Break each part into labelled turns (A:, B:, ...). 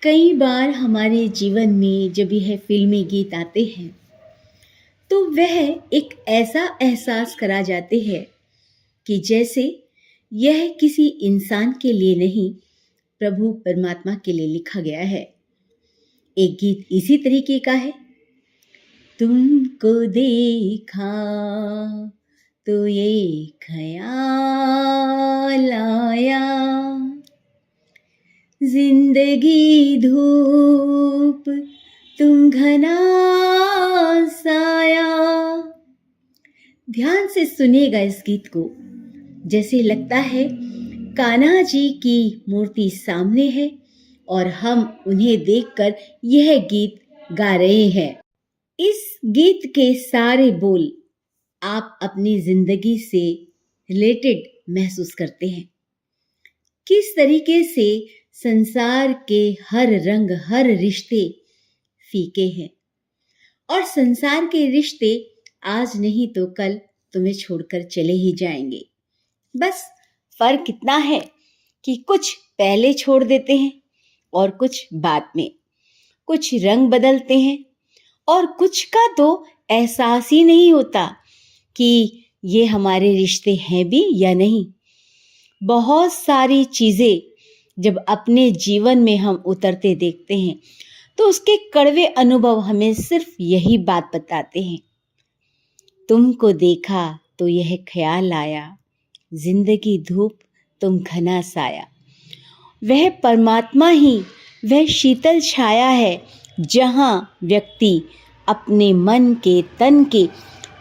A: कई बार हमारे जीवन में जब यह फिल्मी गीत आते हैं तो वह एक ऐसा एहसास करा जाते हैं कि जैसे यह किसी इंसान के लिए नहीं, प्रभु परमात्मा के लिए लिखा गया है। एक गीत इसी तरीके का है। तुमको देखा तो ये ख्याल आया, जिंदगी धूप तुम घना साया। ध्यान से सुनिएगा इस गीत को, जैसे लगता है कान्हा जी की मूर्ति सामने है और हम उन्हें देखकर यह गीत गा रहे हैं। इस गीत के सारे बोल आप अपनी जिंदगी से रिलेटेड महसूस करते हैं। किस तरीके से संसार के हर रंग, हर रिश्ते फीके हैं और संसार के रिश्ते आज नहीं तो कल तुम्हें छोड़कर चले ही जाएंगे। बस फर्क इतना है कि कुछ पहले छोड़ देते हैं और कुछ बाद में। कुछ रंग बदलते हैं और कुछ का तो एहसास ही नहीं होता कि ये हमारे रिश्ते हैं भी या नहीं। बहुत सारी चीजें जब अपने जीवन में हम उतरते देखते हैं तो उसके कड़वे अनुभव हमें सिर्फ यही बात बताते हैं। तुमको देखा तो यह ख्याल आया, जिंदगी धूप तुम घना साया। वह परमात्मा ही वह शीतल छाया है जहाँ व्यक्ति अपने मन के, तन के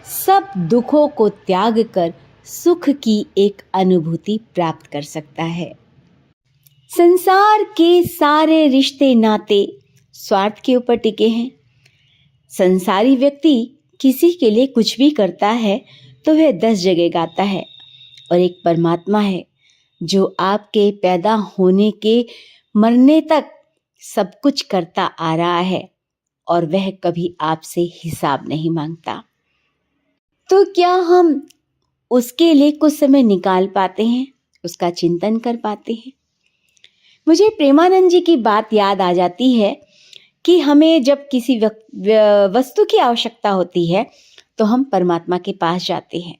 A: सब दुखों को त्याग कर सुख की एक अनुभूति प्राप्त कर सकता है। संसार के सारे रिश्ते नाते स्वार्थ के ऊपर टिके हैं। संसारी व्यक्ति किसी के लिए कुछ भी करता है तो वह 10 जगह गाता है, और एक परमात्मा है जो आपके पैदा होने के मरने तक सब कुछ करता आ रहा है और वह कभी आपसे हिसाब नहीं मांगता। तो क्या हम उसके लिए कुछ समय निकाल पाते हैं, उसका चिंतन कर पाते हैं? मुझे प्रेमानंद जी की बात याद आ जाती है कि हमें जब किसी वस्तु की आवश्यकता होती है तो हम परमात्मा के पास जाते हैं,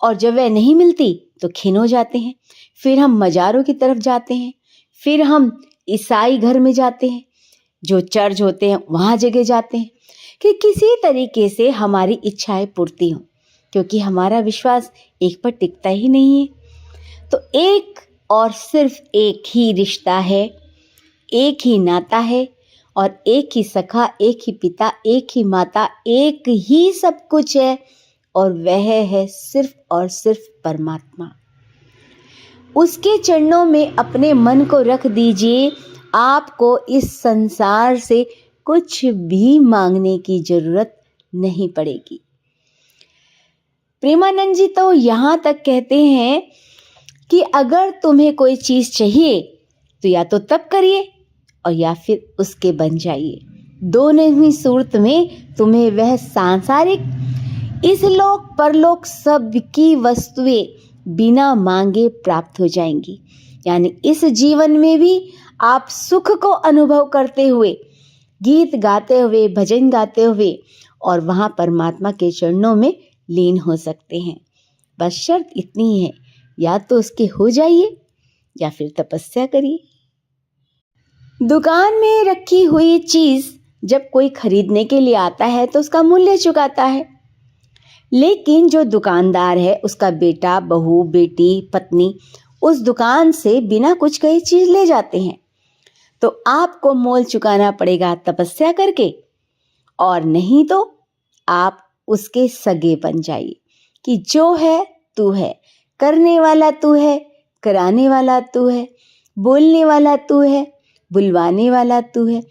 A: और जब वह नहीं मिलती तो खिन्न हो जाते हैं। फिर हम मज़ारों की तरफ जाते हैं, फिर हम ईसाई घर में जाते हैं, जो चर्च होते हैं वहाँ जगह जाते हैं कि किसी तरीके से हमारी इच्छाएं पूर्ति हों, क्योंकि हमारा विश्वास एक पर टिकता ही नहीं है। तो एक और सिर्फ एक ही रिश्ता है, एक ही नाता है, और एक ही सखा, एक ही पिता, एक ही माता, एक ही सब कुछ है, और वह है सिर्फ और सिर्फ परमात्मा। उसके चरणों में अपने मन को रख दीजिए। आपको इस संसार से कुछ भी मांगने की जरूरत नहीं पड़ेगी। प्रेमानंद जी तो यहाँ तक कहते हैं कि अगर तुम्हें कोई चीज़ चाहिए तो या तो तब करिए और या फिर उसके बन जाइए। दोनों ही सूरत में तुम्हें वह सांसारिक इस लोक परलोक सब की वस्तुएं बिना मांगे प्राप्त हो जाएंगी। यानी इस जीवन में भी आप सुख को अनुभव करते हुए, गीत गाते हुए, भजन गाते हुए, और वहाँ परमात्मा के चरणों में लीन हो सकते हैं। बस शर्त इतनी है, या तो उसके हो जाइए या फिर तपस्या करिए। दुकान में रखी हुई चीज जब कोई खरीदने के लिए आता है तो उसका मूल्य चुकाता है, लेकिन जो दुकानदार है उसका बेटा, बहू, बेटी, पत्नी उस दुकान से बिना कुछ कहे चीज ले जाते हैं। तो आपको मोल चुकाना पड़ेगा तपस्या करके, और नहीं तो आप उसके सगे बन जाइए कि जो है तू है, करने वाला तू है, कराने वाला तू है, बोलने वाला तू है, बुलवाने वाला तू है।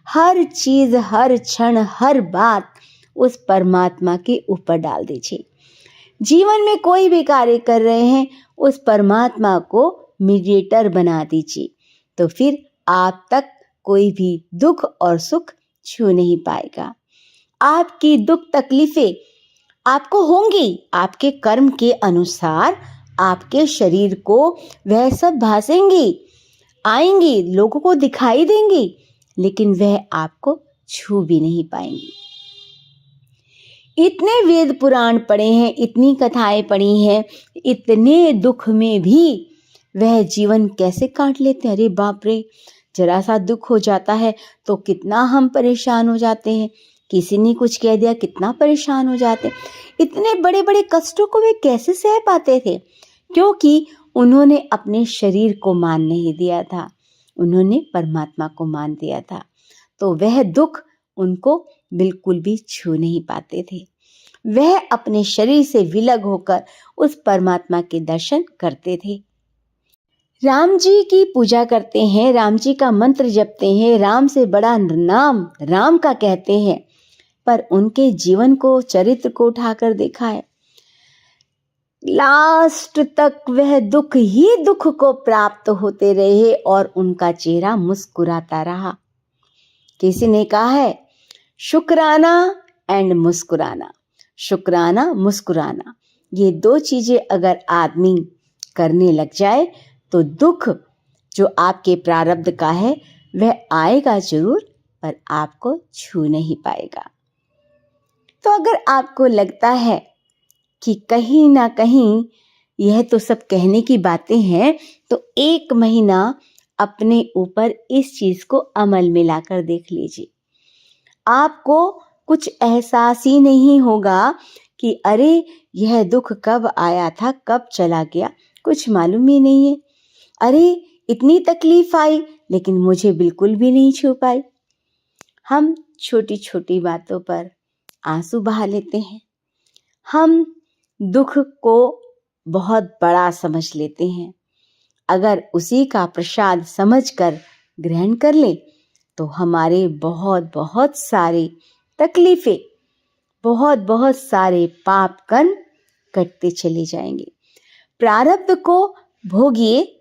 A: हर चीज, हर क्षण, हर बात उस परमात्मा के ऊपर डाल दीजिए। जीवन में कोई भी कार्य कर रहे हैं, उस परमात्मा को मीडिएटर बना दीजिए, तो फिर आप तक कोई भी दुख और सुख छू नहीं पाएगा। आपकी दुख तकलीफें आपको होंगी, आपके कर्म के अनुसार आपके शरीर को वह सब भासेंगी। आएंगी, लोगों को दिखाई देंगी, लेकिन वह आपको छू भी नहीं पाएंगी। इतने वेद पुराण पढ़े हैं, इतनी कथाएं पढ़ी हैं, इतने दुख में भी वह जीवन कैसे काट लेते हैं। अरे बाप रे, जरा सा दुख हो जाता है तो कितना हम परेशान हो जाते हैं। किसी ने कुछ कह दिया, कितना परेशान हो जाते हैं। इतने बड़े बड़े कष्टों को वे कैसे सह पाते थे? क्योंकि उन्होंने अपने शरीर को मान नहीं दिया था, उन्होंने परमात्मा को मान दिया था। तो वह दुख उनको बिल्कुल भी छू नहीं पाते थे। वह अपने शरीर से विलग होकर उस परमात्मा के दर्शन करते थे। राम जी की पूजा करते हैं, राम जी का मंत्र जपते हैं, राम से बड़ा नाम राम का कहते हैं, पर उनके जीवन को, चरित्र को उठाकर देखा है, लास्ट तक वह दुख ही दुख को प्राप्त होते रहे और उनका चेहरा मुस्कुराता रहा। किसी ने कहा है, शुक्राना एंड मुस्कुराना, शुक्राना मुस्कुराना, ये दो चीजें अगर आदमी करने लग जाए तो दुख जो आपके प्रारब्ध का है वह आएगा जरूर, पर आपको छू नहीं पाएगा। तो अगर आपको लगता है कि कहीं ना कहीं यह तो सब कहने की बातें हैं, तो 1 महीना अपने ऊपर इस चीज को अमल में लाकर देख लीजिए। आपको कुछ एहसास ही नहीं होगा कि अरे यह दुख कब आया था, कब चला गया, कुछ मालूम ही नहीं है। अरे इतनी तकलीफ आई लेकिन मुझे बिल्कुल भी नहीं छू पाई। हम छोटी छोटी बातों पर आंसू बहा लेते हैं, हम दुख को बहुत बड़ा समझ लेते हैं। अगर उसी का प्रसाद समझकर ग्रहण कर लें तो हमारे बहुत बहुत सारे तकलीफें, बहुत बहुत सारे पाप कर्म कटते चले जाएंगे। प्रारब्ध को भोगिए,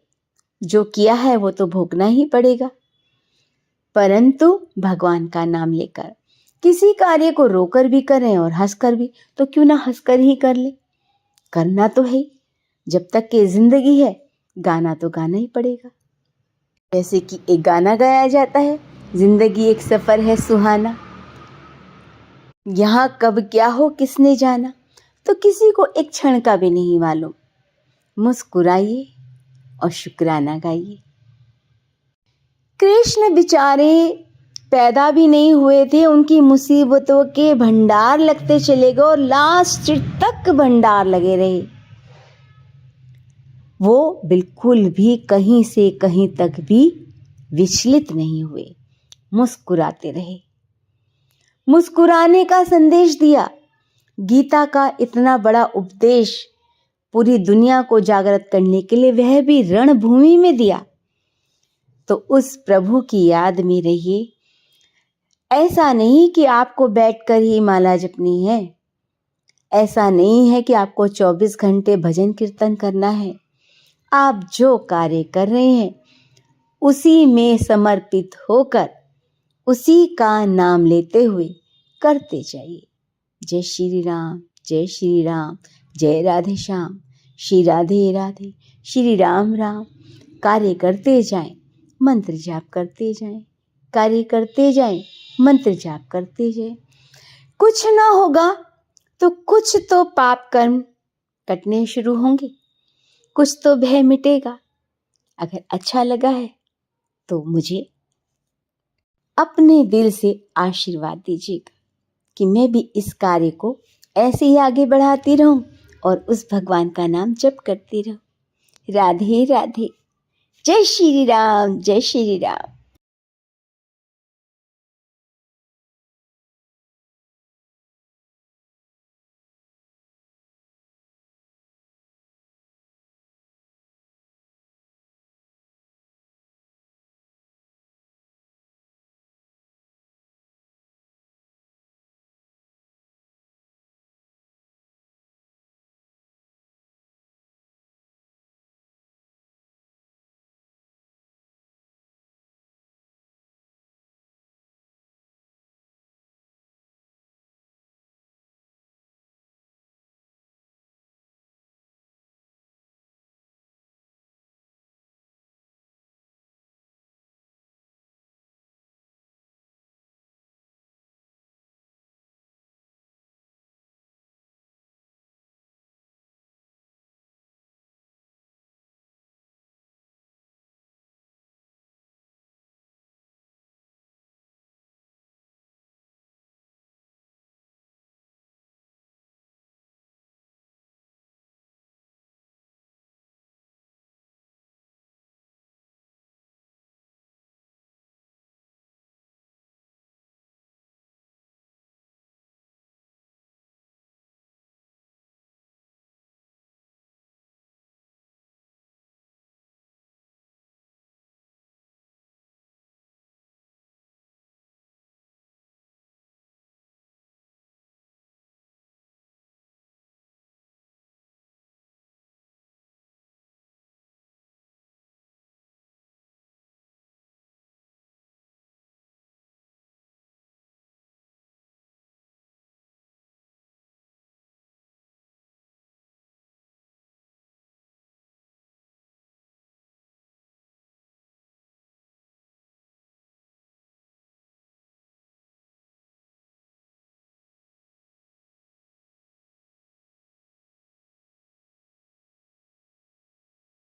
A: जो किया है वो तो भोगना ही पड़ेगा, परंतु भगवान का नाम लेकर किसी कार्य को रोकर भी करें और हंसकर भी, तो क्यों ना हंसकर ही कर ले। करना तो है, जब तक कि जिंदगी है गाना तो गाना ही पड़ेगा। जैसे कि एक गाना गाया जाता है, जिंदगी एक सफर है सुहाना, यहाँ कब क्या हो किसने जाना, तो किसी को एक क्षण का भी नहीं मालूम। मुस्कुराइए और शुक्राना गाइए। कृष्ण बेचारे पैदा भी नहीं हुए थे, उनकी मुसीबतों के भंडार लगते चले गए और लास्ट तक भंडार लगे रहे। वो बिल्कुल भी कहीं से कहीं तक भी विचलित नहीं हुए, मुस्कुराते रहे, मुस्कुराने का संदेश दिया। गीता का इतना बड़ा उपदेश पूरी दुनिया को जागृत करने के लिए वह भी रणभूमि में दिया। तो उस प्रभु की याद में रहिए। ऐसा नहीं कि आपको बैठकर ही माला जपनी है, ऐसा नहीं है कि आपको 24 घंटे भजन कीर्तन करना है। आप जो कार्य कर रहे हैं उसी में समर्पित होकर उसी का नाम लेते हुए करते जाइए। जय श्री राम, जय श्री राम, जय राधे श्याम, श्री राधे राधे, श्री राम राम। कार्य करते जाएं, मंत्र जाप करते जाएं, कार्य करते जाएं, मंत्र जाप करते जाएं। कुछ ना होगा तो कुछ तो पाप कर्म कटने शुरू होंगे, कुछ तो भय मिटेगा। अगर अच्छा लगा है तो मुझे अपने दिल से आशीर्वाद दीजिएगा कि मैं भी इस कार्य को ऐसे ही आगे बढ़ाती रहूं और उस भगवान का नाम जप करती रहूं। राधे राधे। जय श्री राम, जय श्री राम।